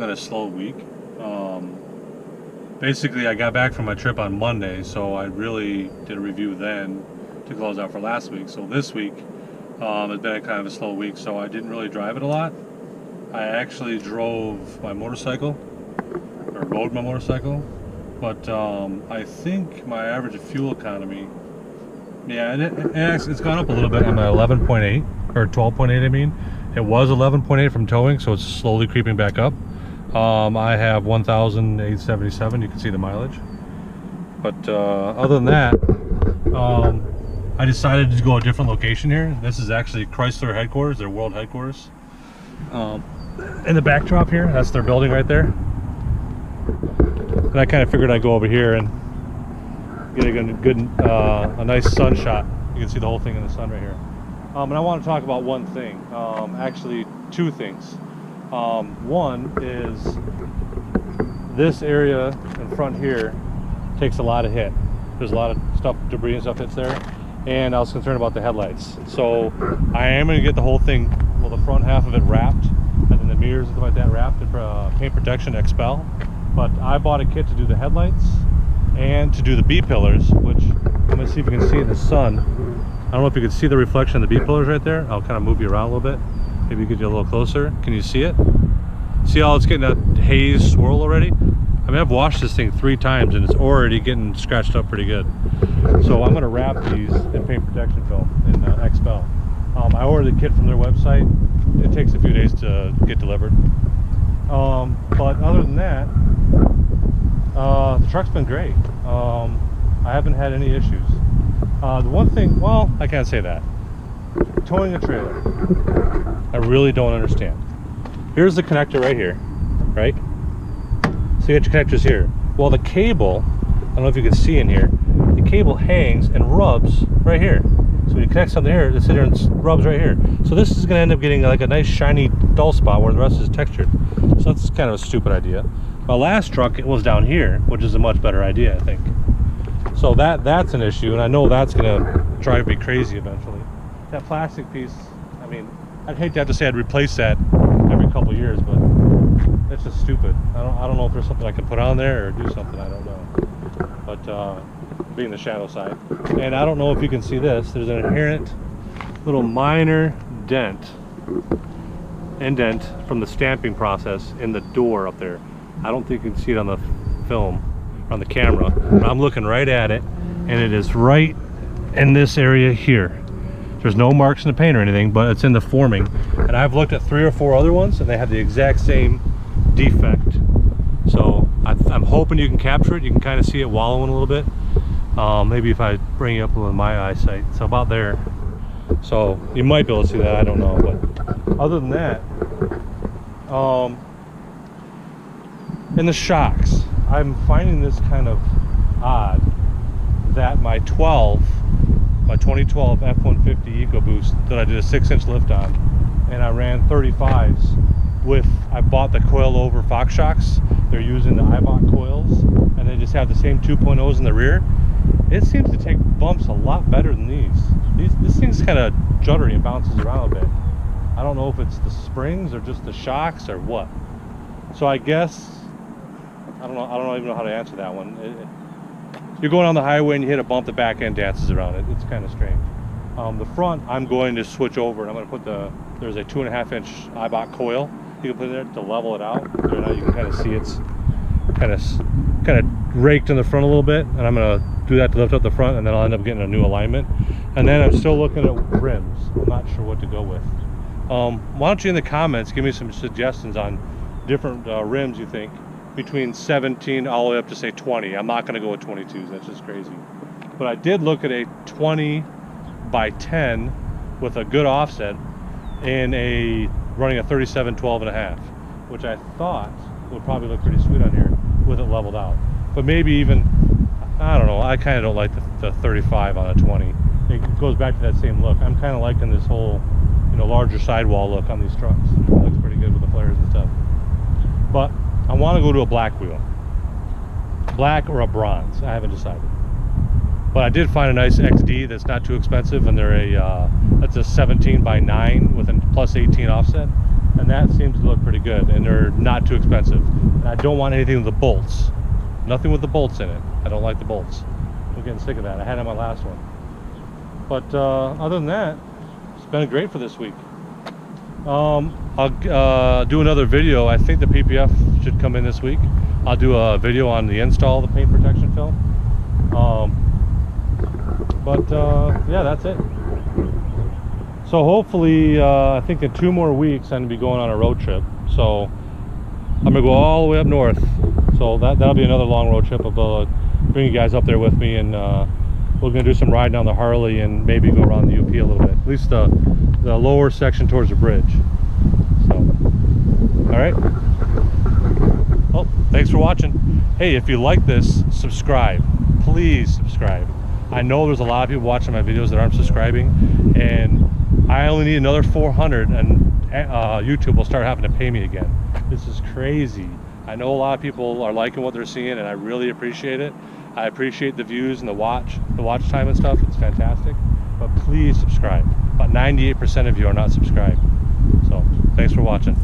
been a slow week. Basically, I got back from my trip on Monday, so I really did a review then to close out for last week. So this week has been kind of a slow week, so I didn't really drive it a lot. I actually drove my motorcycle, or rode my motorcycle, but I think my average fuel economy, yeah, it's gone up a little bit. I'm at 11.8, or 12.8 I mean. It was 11.8 from towing, so it's slowly creeping back up. I have 1,877, you can see the mileage. But other than that, I decided to go a different location here. This is actually Chrysler headquarters, their world headquarters. In the backdrop here, that's their building right there. And I kind of figured I'd go over here and get a nice sun shot. You can see the whole thing in the sun right here. And I want to talk about one thing, actually two things. One is this area in front here takes a lot of hit. There's a lot of stuff, debris and stuff hits there. And I was concerned about the headlights. So I am going to get the whole thing, well, the front half of it wrapped, and then the mirrors and stuff like that wrapped in paint protection Expel. But I bought a kit to do the headlights and to do the B-pillars, which I'm going to see if you can see in the sun. I don't know if you can see the reflection of the B-pillars right there. I'll kind of move you around a little bit. Maybe get you a little closer. Can you see it? See how it's getting that haze swirl already? I mean, I've washed this thing 3 times and it's already getting scratched up pretty good. So I'm going to wrap these in paint protection film in Expel. I ordered the kit from their website. It takes a few days to get delivered. But other than that, the truck's been great. I haven't had any issues. The one thing, well, I can't say that. Towing a trailer, I really don't understand. Here's the connector right here, right? So you got your connectors here. Well, the cable, I don't know if you can see in here, the cable hangs and rubs right here. So when you connect something here, it's in here and rubs right here. So this is going to end up getting like a nice shiny dull spot where the rest is textured. So that's kind of a stupid idea. My last truck, it was down here, which is a much better idea, I think. So that's an issue, and I know that's going to drive me crazy eventually. That plastic piece, I mean, I'd hate to have to say I'd replace that every couple of years, but that's just stupid. I don't know if there's something I can put on there or do something, I don't know. But being the shadow side. And I don't know if you can see this, there's an inherent little minor indent from the stamping process in the door up there. I don't think you can see it on the film, on the camera, but I'm looking right at it, and it is right in this area here. There's no marks in the paint or anything, but it's in the forming. And I've looked at 3 or 4 other ones, and they have the exact same defect. So I'm hoping you can capture it. You can kind of see it wallowing a little bit. Maybe if I bring you up with my eyesight. So about there. So you might be able to see that, I don't know. But other than that, in the shocks, I'm finding this kind of odd that my 2012 F-150 EcoBoost that I did a 6-inch lift on, and I ran 35s with, I bought the coil-over Fox shocks. They're using the Ibach coils, and they just have the same 2.0s in the rear. It seems to take bumps a lot better than these. This thing's kind of juddery and bounces around a bit. I don't know if it's the springs or just the shocks or what. So I guess, I don't even know how to answer that one. You're going on the highway and you hit a bump, the back end dances around it. It's kind of strange. The front, I'm going to switch over, and I'm going to put there's a 2.5-inch Ibach coil you can put in there to level it out. So now you can kind of see it's kind of raked in the front a little bit, and I'm going to do that to lift up the front, and then I'll end up getting a new alignment. And then I'm still looking at rims. I'm not sure what to go with. Why don't you in the comments give me some suggestions on different rims you think, between 17 all the way up to say 20. I'm not going to go with 22s, that's just crazy. But I did look at a 20 by 10 with a good offset and running a 37 12.5, which I thought would probably look pretty sweet on here with it leveled out. But maybe even, I don't know, I kind of don't like the 35 on a 20. It goes back to that same look. I'm kind of liking this whole, larger sidewall look on these trucks. It looks pretty good with the flares and stuff. But I want to go to a black wheel. Black or a bronze, I haven't decided. But I did find a nice XD that's not too expensive, and they're that's a 17 by 9 with a plus 18 offset. and that seems to look pretty good, and they're not too expensive. And I don't want anything with the bolts. Nothing with the bolts in it. I don't like the bolts. I'm getting sick of that. I had it on my last one. But other than that, it's been great for this week. I'll do another video. I think the PPF should come in this week. I'll do a video on the install of the paint protection film. Yeah, that's it. So hopefully, I think in 2 more weeks I'm gonna be going on a road trip. So I'm gonna go all the way up north. So that'll be another long road trip. I'll bring you guys up there with me, and we're gonna do some riding on the Harley and maybe go around the UP a little bit. At least the lower section towards the bridge. So, all right. Well, thanks for watching. Hey, if you like this, subscribe. Please subscribe. I know there's a lot of people watching my videos that aren't subscribing, and I only need another 400 and YouTube will start having to pay me again. This is crazy. I know a lot of people are liking what they're seeing, and I really appreciate it. I appreciate the views and the watch time and stuff. It's fantastic. But please subscribe. About 98% of you are not subscribed. So thanks for watching.